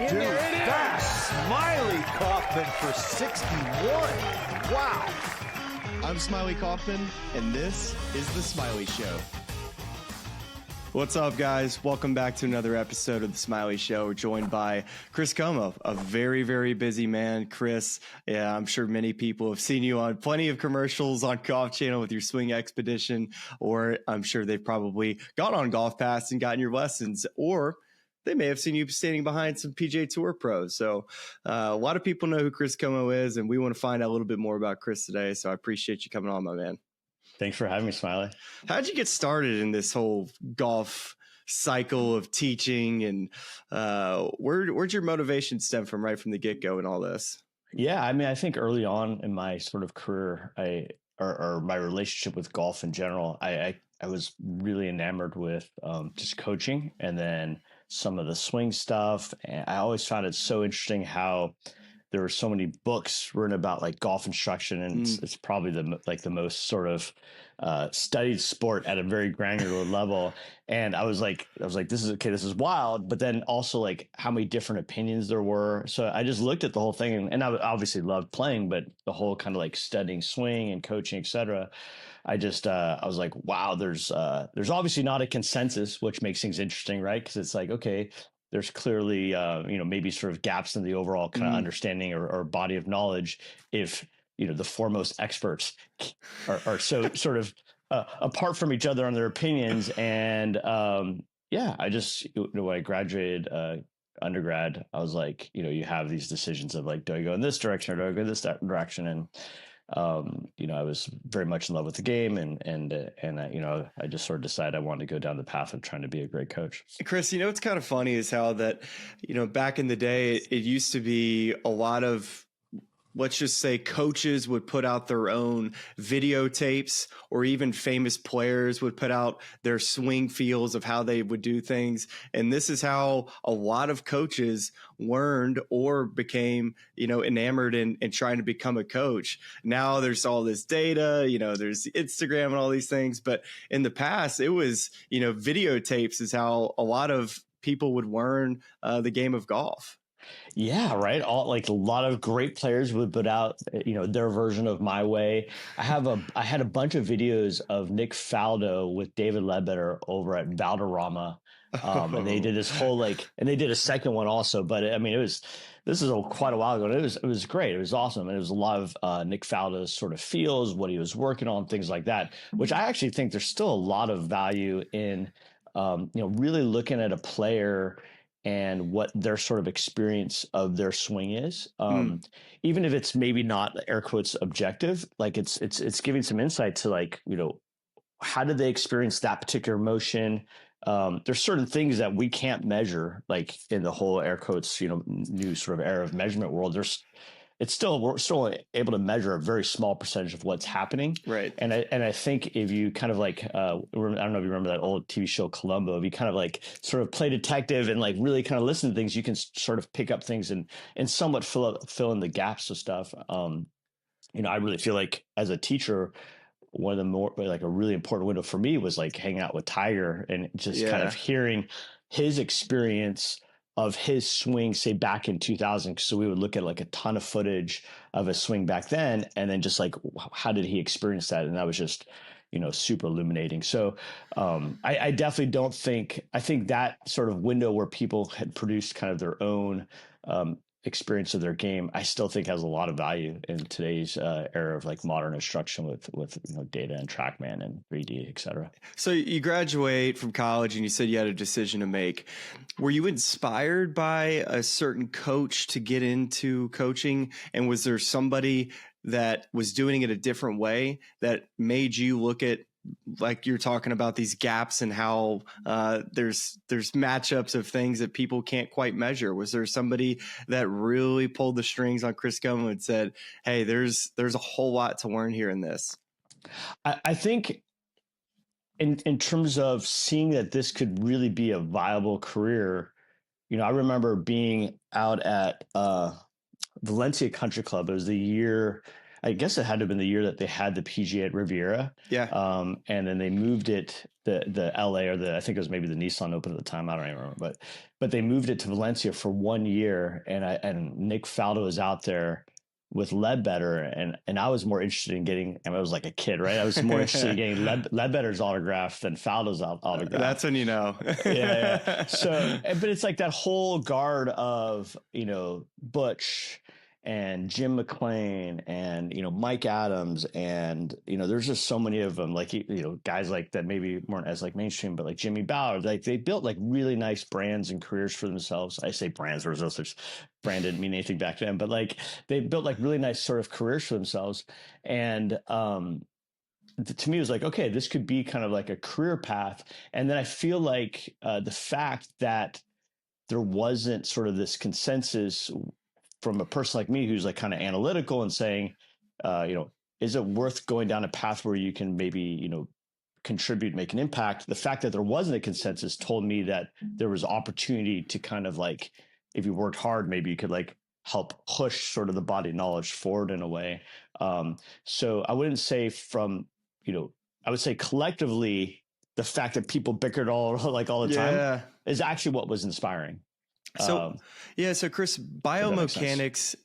Dude, that's Smylie Kaufman for 61. Wow. I'm Smylie Kaufman, and this is The Smylie Show. What's up, guys? Welcome back to another episode of The Smylie Show. We're joined by Chris Como, a very, very busy man. Chris, yeah, I'm sure many people have seen you on plenty of commercials on Golf Channel with your swing expedition, or I'm sure they've probably gone on Golf Pass and gotten your lessons, or they may have seen you standing behind some PGA Tour pros. So a lot of people know who Chris Como is, and we want to find out a little bit more about Chris today. So I appreciate you coming on, my man. Thanks for having me, Smylie. How'd you get started in this whole golf cycle of teaching, and where'd your motivation stem from right from the get-go and all this? Yeah, I mean, I think early on in my sort of career, or my relationship with golf in general, I was really enamored with just coaching, and then some of the swing stuff. And I always found it so interesting how there were so many books written about like golf instruction, and it's probably the most sort of studied sport at a very granular level. And I was like, this is wild. But then also like how many different opinions there were. So I just looked at the whole thing, and I obviously loved playing, but the whole kind of like studying swing and coaching, et cetera. I was like, wow, there's obviously not a consensus, which makes things interesting, right? Because it's like, okay, there's clearly, maybe sort of gaps in the overall kind of understanding or body of knowledge if, the foremost experts are so sort of apart from each other on their opinions. And I just, when I graduated undergrad, I was like, you have these decisions of like, do I go in this direction or do I go this direction? And I was very much in love with the game, and I just sort of decided I wanted to go down the path of trying to be a great coach. Chris, what's kind of funny is how that, back in the day, it used to be a lot of, let's just say, coaches would put out their own videotapes, or even famous players would put out their swing feels of how they would do things. And this is how a lot of coaches learned or became, enamored in trying to become a coach. Now there's all this data, there's Instagram and all these things. But in the past, it was, videotapes is how a lot of people would learn the game of golf. Yeah, right. Like a lot of great players would put out, their version of My Way. I had a bunch of videos of Nick Faldo with David Ledbetter over at Valderrama, and they did this whole and they did a second one also. But I mean, this is quite a while ago. And it was great. It was awesome, and it was a lot of Nick Faldo's sort of feels, what he was working on, things like that. Which I actually think there's still a lot of value in, really looking at a player and what their sort of experience of their swing is, even if it's maybe not air quotes objective, like it's giving some insight to how did they experience that particular motion? There's certain things that we can't measure, like in the whole air quotes, new sort of era of measurement world. We're still able to measure a very small percentage of what's happening. Right. And I think if you kind of I don't know if you remember that old TV show Columbo, if you kind of sort of play detective and really kind of listen to things, you can sort of pick up things and somewhat fill in the gaps of stuff. I really feel like as a teacher, one of the more a really important window for me was hanging out with Tiger and just kind of hearing his experience of his swing, say back in 2000. So we would look at a ton of footage of his swing back then, and then just how did he experience that? And that was just, super illuminating. So I definitely I think that sort of window where people had produced kind of their own experience of their game, I still think has a lot of value in today's era of modern instruction with data and TrackMan and 3D, et cetera. So you graduate from college and you said you had a decision to make. Were you inspired by a certain coach to get into coaching? And was there somebody that was doing it a different way that made you look at, like you're talking about, these gaps and how there's matchups of things that people can't quite measure? Was there somebody that really pulled the strings on Chris Como and said, hey, there's a whole lot to learn here in this? I think in terms of seeing that this could really be a viable career, I remember being out at Valencia Country Club. It was the year I guess it had to have been the year that they had the PGA at Riviera. Yeah. And then they moved it, the LA or I think it was maybe the Nissan Open at the time. I don't even remember, but they moved it to Valencia for 1 year. And Nick Faldo was out there with Ledbetter, and I was more interested in getting, I was like a kid, right? I was more interested in getting Ledbetter's autograph than Faldo's autograph. That's when you know. Yeah. So, but it's like that whole guard of, Butch and Jim McClain and, Mike Adams. And, there's just so many of them, like, guys like that maybe weren't as like mainstream, but like Jimmy Ballard, like they built like really nice brands and careers for themselves. I say brands, there was no such brand, didn't mean anything back then, but like they built like really nice sort of careers for themselves. And, to me, it was like, okay, this could be kind of like a career path. And then I feel like the fact that there wasn't sort of this consensus from a person like me who's like kind of analytical and saying, is it worth going down a path where you can maybe, contribute, make an impact? The fact that there wasn't a consensus told me that there was opportunity to kind of like, if you worked hard, maybe you could like help push sort of the body of knowledge forward in a way. So I wouldn't say I would say collectively, the fact that people bickered all the time is actually what was inspiring. So Chris, biomechanics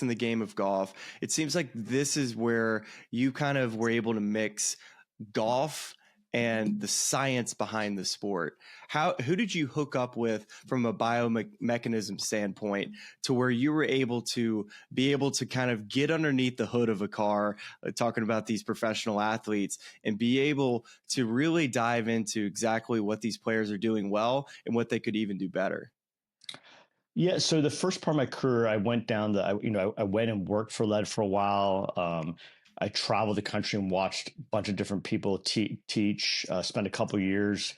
in the game of golf, it seems like this is where you kind of were able to mix golf and the science behind the sport. Who did you hook up with from a biomechanism standpoint to where you were able to kind of get underneath the hood of a car, talking about these professional athletes, and be able to really dive into exactly what these players are doing well and what they could even do better? Yeah. So the first part of my career, I went down I went and worked for Led for a while. I traveled the country and watched a bunch of different people teach, spent a couple of years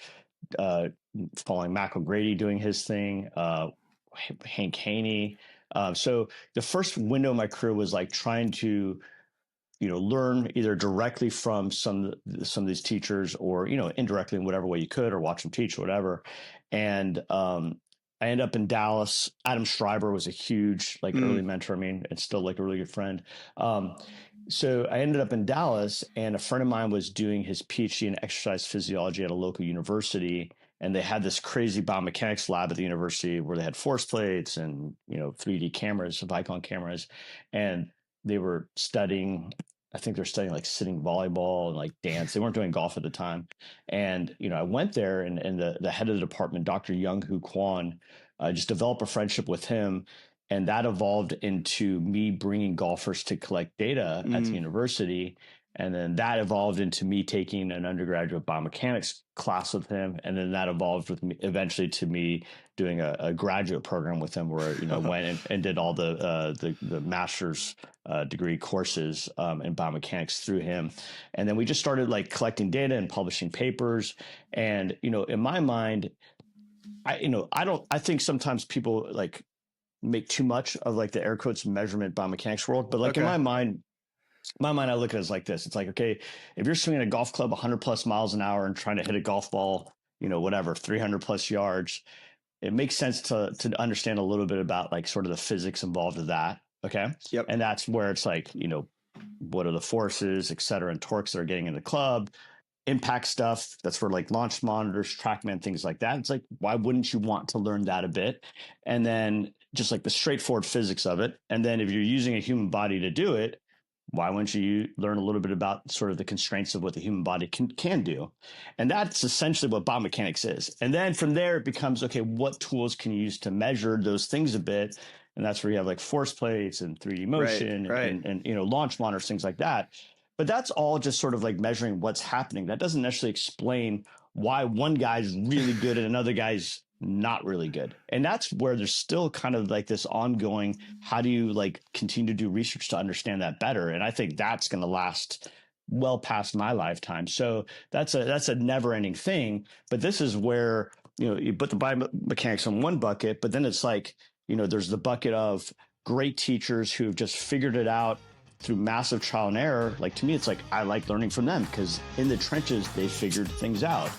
following Mac O'Grady doing his thing, Hank Haney. So the first window of my career was like trying to, learn either directly from some of these teachers or, indirectly in whatever way you could, or watch them teach or whatever. And I ended up in Dallas. Adam Schreiber was a huge early mentor. I mean, it's still like a really good friend. So I ended up in Dallas, and a friend of mine was doing his PhD in exercise physiology at a local university. And they had this crazy biomechanics lab at the university where they had force plates and, 3D cameras, Vicon cameras. And they were studying, I think they're studying like sitting volleyball and like dance. They weren't doing golf at the time. And, I went there, and the head of the department, Dr. Young Hoo Kwan, just developed a friendship with him. And that evolved into me bringing golfers to collect data at the university. And then that evolved into me taking an undergraduate biomechanics class with him. And then that evolved with me eventually to me doing a graduate program with him where, went and did all the master's degree courses in biomechanics through him. And then we just started like collecting data and publishing papers. And, in my mind, I think sometimes people like make too much of like the air quotes measurement biomechanics world. But like in my mind, I look at it as like this. It's like, okay, if you're swinging a golf club 100 plus miles an hour and trying to hit a golf ball, 300 plus yards, it makes sense to understand a little bit about like sort of the physics involved with that. Okay. Yep. And that's where it's like, what are the forces, et cetera, and torques that are getting in the club, impact stuff. That's for like launch monitors, TrackMan, things like that. It's like, why wouldn't you want to learn that a bit? And then just like the straightforward physics of it. And then if you're using a human body to do it, why wouldn't you learn a little bit about sort of the constraints of what the human body can do? And that's essentially what biomechanics is. And then from there, it becomes, okay, what tools can you use to measure those things a bit? And that's where you have like force plates and 3D motion and launch monitors, things like that. But that's all just sort of like measuring what's happening. That doesn't necessarily explain why one guy's really good and another guy's not really good. And that's where there's still kind of like this ongoing, how do you like continue to do research to understand that better? And I think that's going to last well past my lifetime. So that's a never ending thing. But this is where, you put the biomechanics in one bucket, but then it's like, there's the bucket of great teachers who've just figured it out through massive trial and error. Like, to me, it's like, I like learning from them because in the trenches, they figured things out.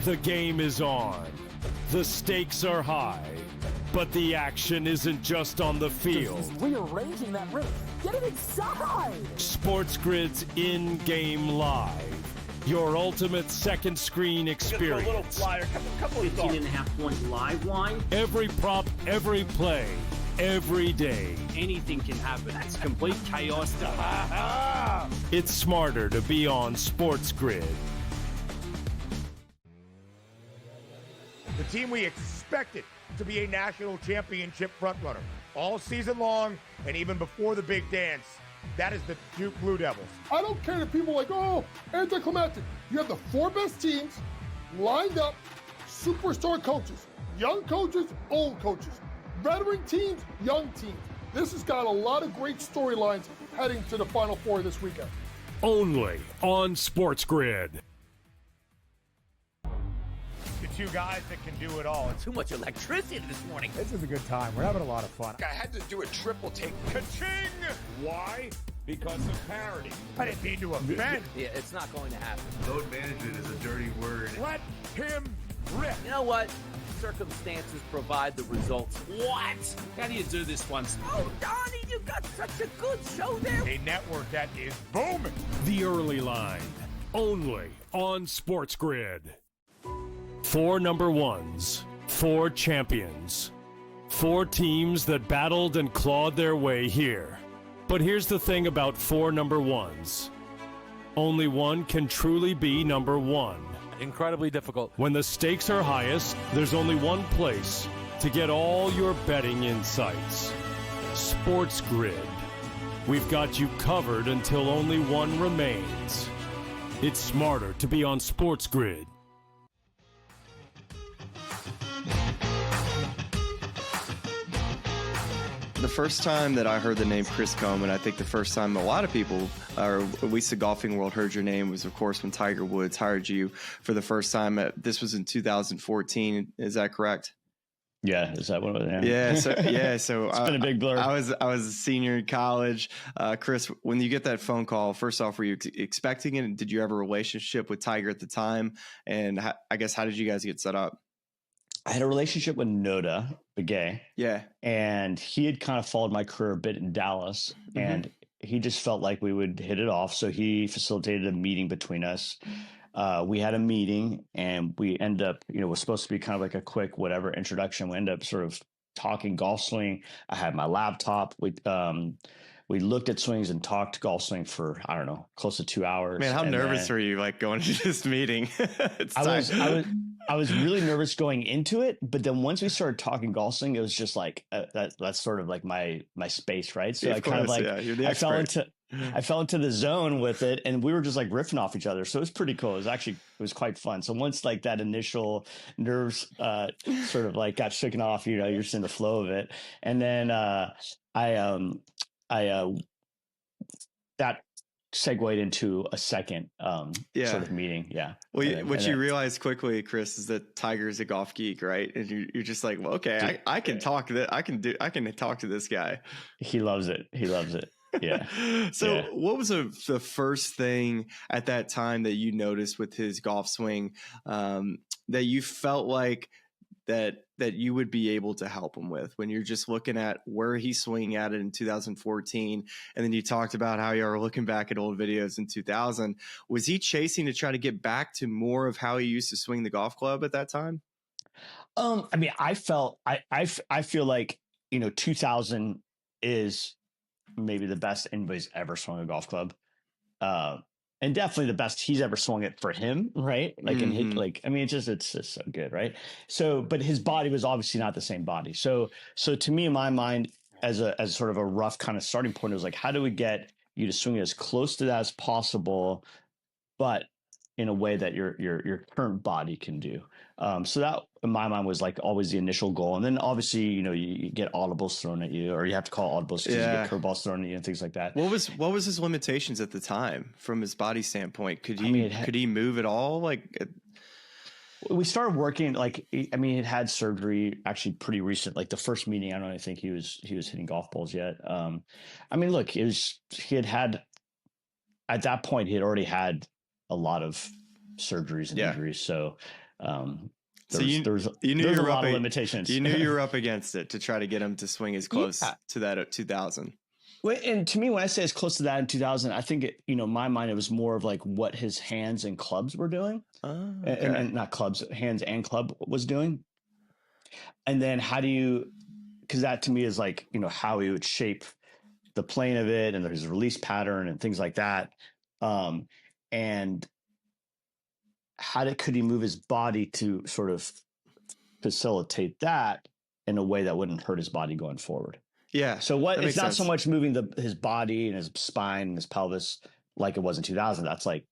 The game is on. The stakes are high. But the action isn't just on the field. He's rearranging that ring. Get it inside! SportsGrid's in-game live. Your ultimate second screen experience. A little flyer, couple of 18.5 point live line. Every prop, every play, every day. Anything can happen. That's complete chaos. It's smarter to be on SportsGrid. The team we expected to be a national championship frontrunner all season long and even before the big dance. That is the Duke Blue Devils. I don't care that people are like, oh, anticlimactic. You have the 4 best teams lined up, superstar coaches, young coaches, old coaches, veteran teams, young teams. This has got a lot of great storylines heading to the Final Four this weekend. Only on SportsGrid. The two guys that can do it all. Too much electricity this morning. This is a good time. We're having a lot of fun. I had to do a triple take. Ka-ching! Why? Because of parity. I didn't mean to offend. Yeah, it's not going to happen. Load management is a dirty word. Let him rip. You know what? Circumstances provide the results. What? How do you do this once? Oh, Donnie, you got such a good show there. A network that is booming. The early line. Only on SportsGrid. 4 number ones, 4 champions, 4 teams that battled and clawed their way here. But here's the thing about 4 number ones. Only one can truly be number one. Incredibly difficult. When the stakes are highest, there's only one place to get all your betting insights. SportsGrid. We've got you covered until only one remains. It's smarter to be on SportsGrid. The first time that I heard the name Chris Coleman, I think the first time a lot of people, or at least the golfing world, heard your name was, of course, when Tiger Woods hired you for the first time. This was in 2014. Is that correct? Yeah, is that what it was? Yeah. So it's been a big blur. I was a senior in college. Chris, when you get that phone call, first off, were you expecting it? Did you have a relationship with Tiger at the time? And I guess, how did you guys get set up? I had a relationship with Noda Begay. Yeah. And he had kind of followed my career a bit in Dallas. Mm-hmm. And he just felt like we would hit it off. So he facilitated a meeting between us. We had a meeting and we end up, it was supposed to be kind of like a quick whatever introduction. We end up sort of talking golf swing. I had my laptop. We looked at swings and talked golf swing for, I don't know, close to 2 hours. Man, how nervous were you like going to this meeting? I was really nervous going into it, but then once we started talking golf swing, it was just like that's sort of like my space, right? So I kind of like I fell into the zone with it, and we were just like riffing off each other. So it was pretty cool. It was quite fun. So once like that initial nerves sort of like got shaken off, you're just in the flow of it, and then that segued into a second sort of meeting. Yeah. Well, what you realize quickly, Chris, is that Tiger's a golf geek, right? And you're just like, well, okay, I can talk to that. I can talk to this guy. He loves it. Yeah. So what was the first thing at that time that you noticed with his golf swing that you felt like that you would be able to help him with when you're just looking at where he's swinging at it in 2014? And then you talked about how you were looking back at old videos in 2000. Was he chasing to try to get back to more of how he used to swing the golf club at that time? I mean, I feel like, 2000 is maybe the best anybody's ever swung a golf club. And definitely the best he's ever swung it for him, right? Like, it's just so good, right? So, but his body was obviously not the same body. So to me, in my mind, as sort of a rough kind of starting point, it was like, how do we get you to swing it as close to that as possible, but in a way that your current body can do. So that in my mind was like always the initial goal. And then obviously, you get audibles thrown at you, or you have to call audibles because you get curveballs thrown at you and things like that. What was his limitations at the time from his body standpoint? Could he move at all? We started working he had surgery actually pretty recent. Like the first meeting, I don't even think he was hitting golf balls yet. Look, at that point, he had already had a lot of surgeries and injuries. So So you knew there's you a were lot up of limitations. You knew you were up against it to try to get him to swing as close to that at 2000. Well, and to me, when I say as close to that in 2000, I think it, in my mind, it was more of like what his hands and clubs were doing, and not clubs, hands and club was doing. And then because that to me is like, how he would shape the plane of it and his release pattern and things like that. And could he move his body to sort of facilitate that in a way that wouldn't hurt his body going forward? Yeah. So it's not so much moving his body and his spine and his pelvis like it was in 2000. That's like,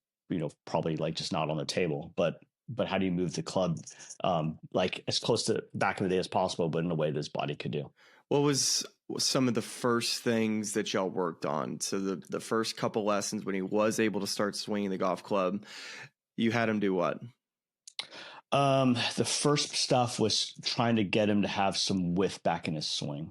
probably like just not on the table, but how do you move the club like as close to back in the day as possible, but in a way that his body could do? What was some of the first things that y'all worked on? So the first couple lessons when he was able to start swinging the golf club, you had him do what? The first stuff was trying to get him to have some width back in his swing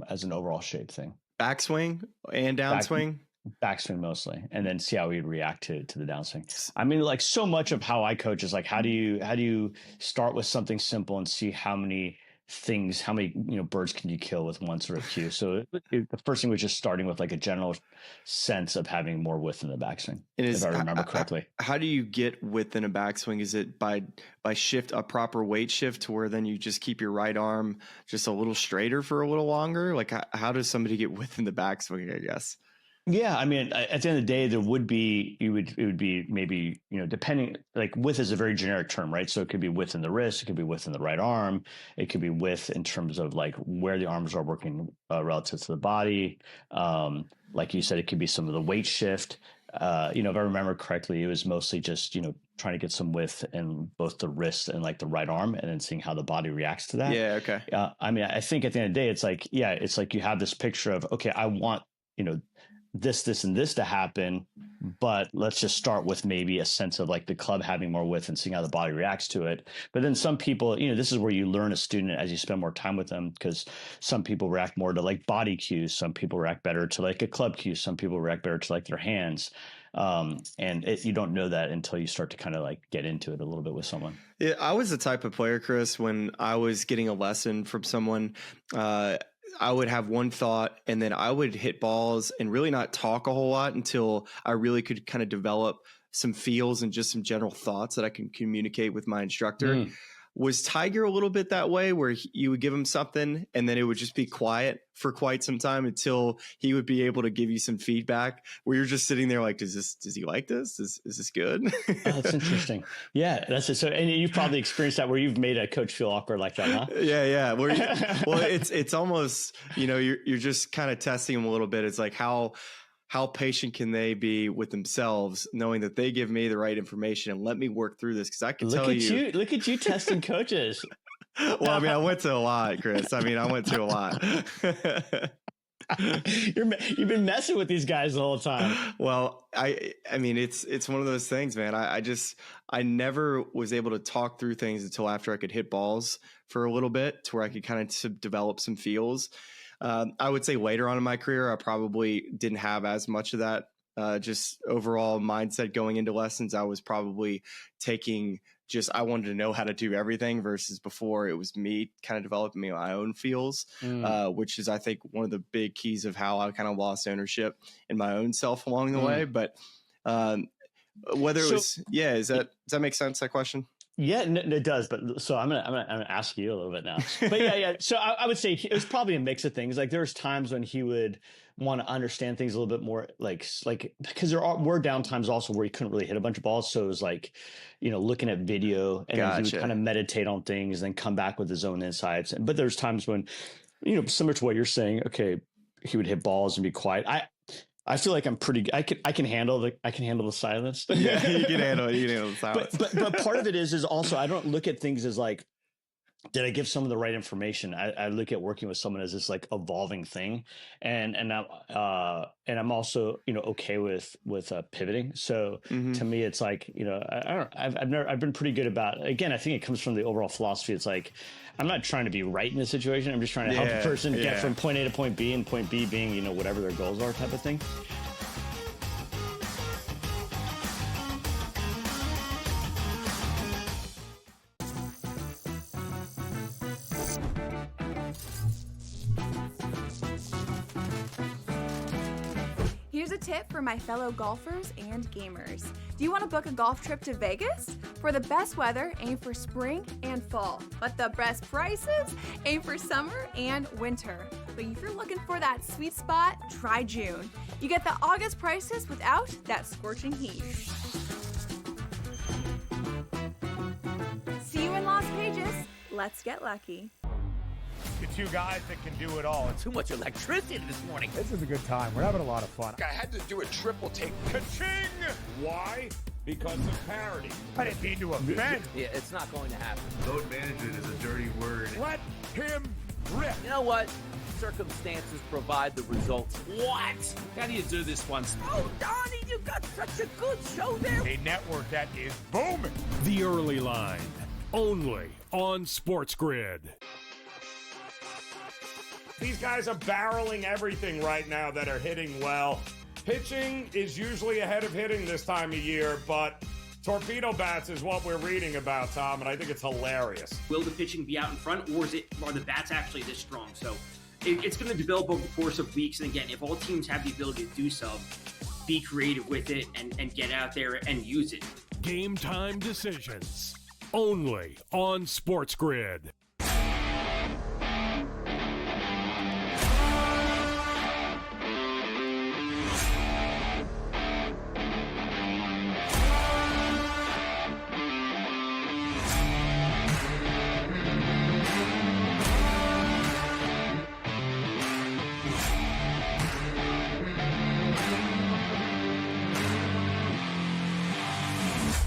as an overall shape thing. Backswing and downswing? Backswing mostly, and then see how he'd react to the downswing. I mean, like so much of how I coach is like, how do you start with something simple and see how many birds can you kill with one sort of cue? So the first thing was just starting with like a general sense of having more width in the backswing, if I remember correctly. How do you get width in a backswing? Is it by a proper weight shift to where then you just keep your right arm just a little straighter for a little longer? Like how does somebody get width in the backswing, I guess? Yeah, I mean, at the end of the day, it would be maybe, depending, like width is a very generic term, right? So it could be width in the wrist, it could be width in the right arm, it could be width in terms of like where the arms are working relative to the body. Like you said, it could be some of the weight shift. If I remember correctly, it was mostly just, trying to get some width in both the wrist and like the right arm and then seeing how the body reacts to that. Yeah, okay. I mean, I think at the end of the day, it's like you have this picture of, okay, I want, this and this to happen, but let's just start with maybe a sense of like the club having more width and seeing how the body reacts to it. But then some people, this is where you learn a student as you spend more time with them, because some people react more to like body cues. Some people react better to like a club cue. Some people react better to like their hands. You don't know that until you start to kind of like get into it a little bit with someone. Yeah, I was the type of player, Chris, when I was getting a lesson from someone, I would have one thought and then I would hit balls and really not talk a whole lot until I really could kind of develop some feels and just some general thoughts that I can communicate with my instructor. Was Tiger a little bit that way where you would give him something and then it would just be quiet for quite some time until he would be able to give you some feedback where you're just sitting there like, does he like this? Is this good? Oh, that's interesting. Yeah, that's it. So, and you've probably experienced that where you've made a coach feel awkward like that, huh? Yeah. Well, it's almost, you're just kind of testing them a little bit. It's like how patient can they be with themselves, knowing that they give me the right information and let me work through this? Because I can tell you. Look at you testing coaches. Well, I mean, I went to a lot, Chris. I went to a lot. You've been messing with these guys the whole time. Well, I mean, it's one of those things, man. I never was able to talk through things until after I could hit balls for a little bit to where I could kind of develop some feels. I would say later on in my career, I probably didn't have as much of that just overall mindset going into lessons. I was probably taking I wanted to know how to do everything versus before it was me kind of developing my own feels, which is, I think, one of the big keys of how I kind of lost ownership in my own self along the way. But whether it was, does that make sense, that question? Yeah, no, it does. But so I'm gonna ask you a little bit now. But yeah. So I would say it was probably a mix of things. Like there's times when he would want to understand things a little bit more, like because were down times also where he couldn't really hit a bunch of balls. So it was like, looking at video and then he would kind of meditate on things, then come back with his own insights. But there's times when, similar to what you're saying, okay, he would hit balls and be quiet. I feel like I'm pretty. I can handle the silence. Yeah, you can handle the silence. But part of it is also I don't look at things as like, did I give someone the right information? I look at working with someone as this like evolving thing, and I'm also okay with pivoting. So to me, it's like I've been pretty good about. Again, I think it comes from the overall philosophy. It's like I'm not trying to be right in the situation. I'm just trying to help a person get from point A to point B, and point B being whatever their goals are, type of thing. a tip for my fellow golfers and gamers. Do you want to book a golf trip to Vegas? For the best weather, aim for spring and fall. But the best prices, aim for summer and winter. But if you're looking for that sweet spot, try June. You get the August prices without that scorching heat. See you in Las Vegas. Let's get lucky. The two guys that can do it all. Too much electricity this morning. This is a good time. We're having a lot of fun. I had to do a triple take. Ka-ching! Why? Because of parity. I didn't mean to offend. Yeah, it's not going to happen. Load management is a dirty word. Let him rip. You know what? Circumstances provide the results. What? How do you do this one? Oh, Donnie, you got such a good show there. A network that is booming. The Early Line, only on SportsGrid. These guys are barreling everything right now that are hitting well. Pitching is usually ahead of hitting this time of year, but torpedo bats is what we're reading about, Tom, and I think it's hilarious. Will the pitching be out in front, or are the bats actually this strong? So it's going to develop over the course of weeks. And again, if all teams have the ability to do so, be creative with it and get out there and use it. Game time decisions, only on SportsGrid.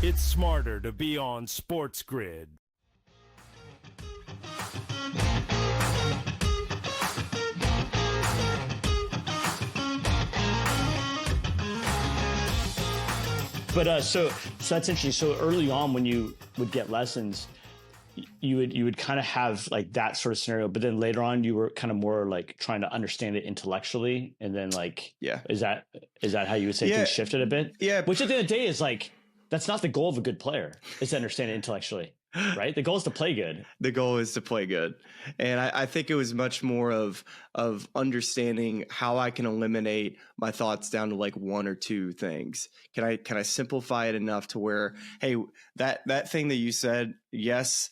It's smarter to be on SportsGrid. But so that's interesting. So early on, when you would get lessons, you would kind of have like that sort of scenario, but then later on you were kind of more like trying to understand it intellectually, and then like, is that how you would say things shifted a bit? Yeah. Which at the end of the day is like, that's not the goal of a good player, is to understand it intellectually, right? The goal is to play good. The goal is to play good. And I think it was much more of understanding how I can eliminate my thoughts down to like one or two things. Can I simplify it enough to where, hey, that thing that you said, yes,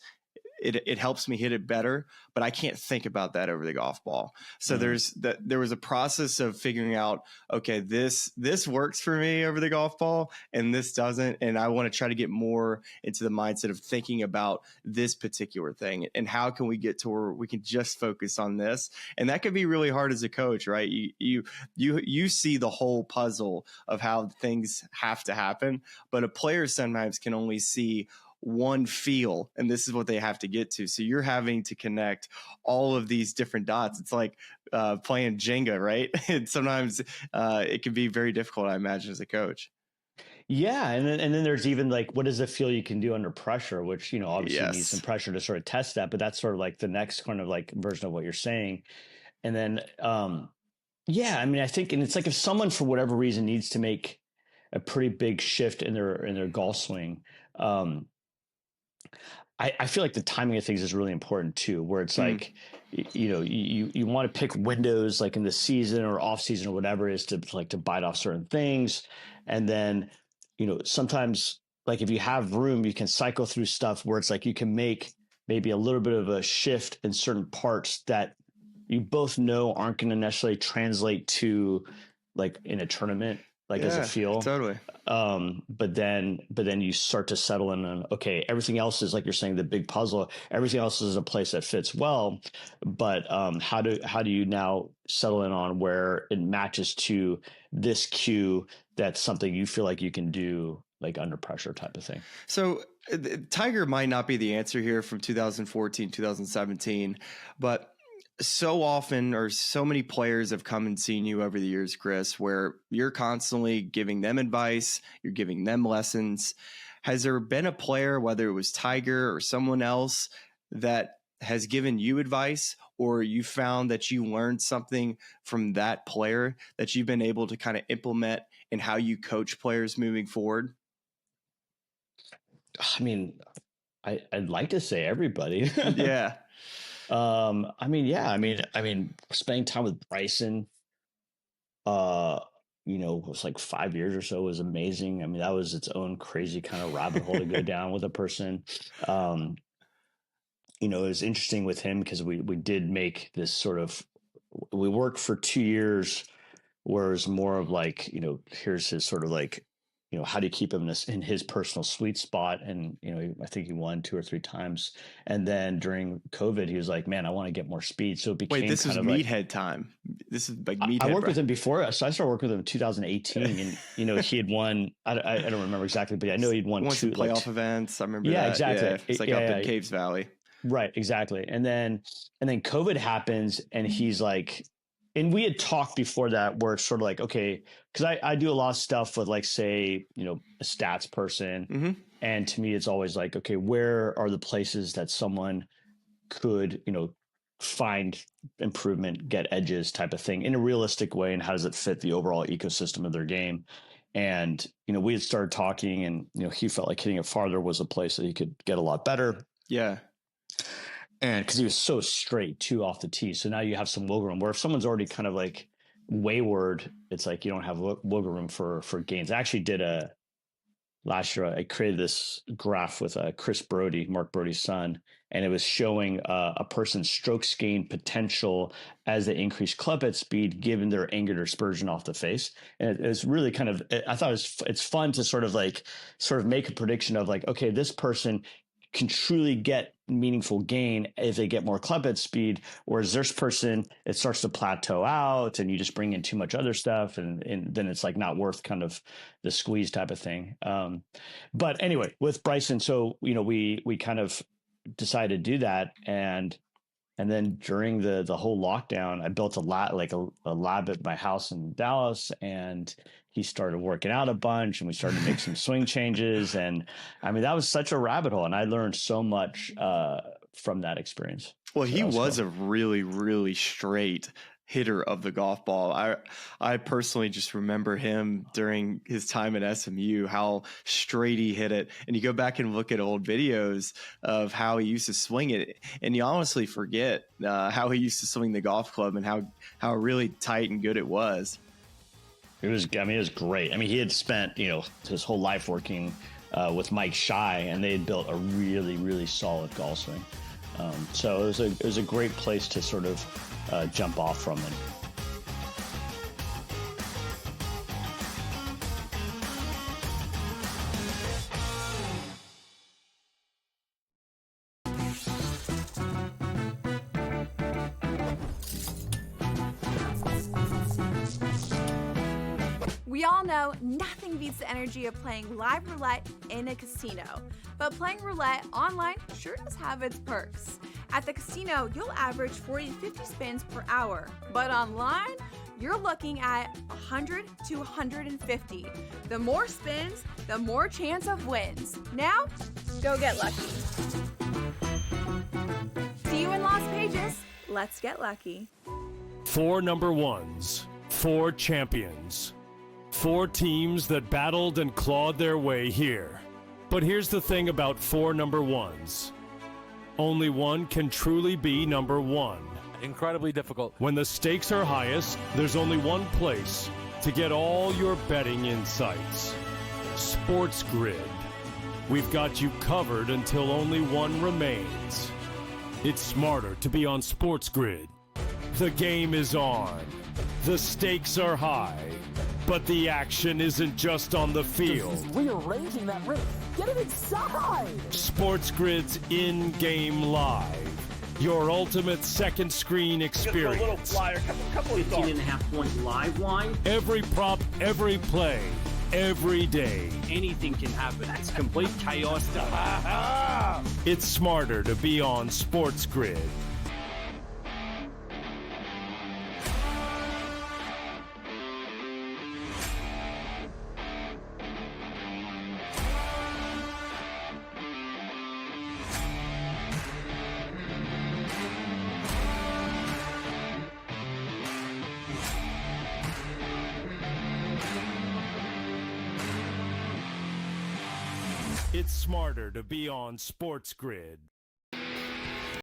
it helps me hit it better, but I can't think about that over the golf ball. So there was a process of figuring out, okay, this works for me over the golf ball and this doesn't. And I want to try to get more into the mindset of thinking about this particular thing and how can we get to where we can just focus on this. And that can be really hard as a coach, right? You see the whole puzzle of how things have to happen, but a player sometimes can only see one feel, and this is what they have to get to. So you're having to connect all of these different dots. It's like playing Jenga, right? And sometimes it can be very difficult, I imagine, as a coach. Yeah, and then there's even like, what does it feel you can do under pressure? Which, you know, obviously Yes. needs some pressure to sort of test that, but that's sort of like the next kind of like version of what you're saying. And then, yeah, I mean, I think, and it's like if someone for whatever reason needs to make a pretty big shift in their golf swing, I feel like the timing of things is really important too, where it's like, you know, you want to pick windows like in the season or off season or whatever it is to like to bite off certain things. And then, you know, sometimes like if you have room, you can cycle through stuff where it's like you can make maybe a little bit of a shift in certain parts that you both know aren't going to necessarily translate to like in a tournament, like as a feel. Totally. But then you start to settle in on, okay, everything else is like you're saying, the big puzzle, everything else is a place that fits well. But how do you now settle in on where it matches to this cue? That's something you feel like you can do like under pressure type of thing. So Tiger might not be the answer here from 2014, 2017, but so often or so many players have come and seen you over the years, Chris, where you're constantly giving them advice, you're giving them lessons. Has there been a player, whether it was Tiger or someone else, that has given you advice, or you found that you learned something from that player that you've been able to kind of implement in how you coach players moving forward? I mean, I'd like to say everybody. Yeah. I mean, spending time with Bryson, you it was like 5 years or so, was amazing. I mean, that was its own crazy kind of rabbit hole to go down with a person. It was interesting with him because we did make this we worked for 2 years where it's more of like, here's his sort of like, how do you keep him in his personal sweet spot? And, I think he won 2 or 3 times. And then during COVID, he was like, man, I want to get more speed. So it became this is meathead time. This is like meathead. I worked with him before. So I started working with him in 2018 and, he had won, I don't remember exactly, but I know he'd won 2 playoff events. I remember yeah, that. Exactly. Yeah, it's like up in Caves Valley. Right. Exactly. And then COVID happens and he's like, and we had talked before that where it's sort of like, okay, because I do a lot of stuff with like, say, a stats person. Mm-hmm. And to me, it's always like, okay, where are the places that someone could, find improvement, get edges type of thing in a realistic way? And how does it fit the overall ecosystem of their game? And, we had started talking and, he felt like hitting it farther was a place that he could get a lot better. Yeah. And because he was so straight too off the tee. So now you have some wiggle room where if someone's already kind of like wayward, it's like you don't have wiggle room for gains. I actually did last year, I created this graph with Chris Brody, Mark Brody's son, and it was showing a person's strokes gain potential as they increase club head speed given their angular dispersion off the face. And it was really kind of, I thought it's fun to sort of make a prediction of like, okay, this person can truly get meaningful gain if they get more club head speed, whereas this person, it starts to plateau out and you just bring in too much other stuff and then it's like not worth kind of the squeeze type of thing. But anyway, with Bryson, so, we kind of decided to do that. And then during the whole lockdown, I built a lab at my house in Dallas, and he started working out a bunch and we started to make some swing changes. And I mean, that was such a rabbit hole. And I learned so much from that experience. Well, he was a really, really straight hitter of the golf ball. I personally just remember him during his time at SMU, how straight he hit it. And you go back and look at old videos of how he used to swing it, and you honestly forget how he used to swing the golf club and how really tight and good it was. It was great. I mean, he had spent, his whole life working with Mike Shy, and they had built a really, really solid golf swing. So it was a great place to sort of jump off from it. We all know nothing beats the energy of playing live roulette in a casino, but playing roulette online sure does have its perks. At the casino, you'll average 40 to 50 spins per hour, but online, you're looking at 100 to 150. The more spins, the more chance of wins. Now, go get lucky. See you in Las Vegas. Let's get lucky. 4 number ones, 4 champions. 4 teams that battled and clawed their way here. But here's the thing about 4 number ones. Only one can truly be number one. Incredibly difficult. When the stakes are highest, there's only one place to get all your betting insights. SportsGrid. We've got you covered until only one remains. It's smarter to be on SportsGrid. The game is on. The stakes are high. But the action isn't just on the field. He's rearranging that ring. Get it inside! SportsGrid's in-game live. Your ultimate second screen experience. Just a little flyer, couple of 15.5 point live line. Every prop, every play, every day. Anything can happen. That's complete chaos. It's smarter to be on SportsGrid. It's smarter to be on SportsGrid.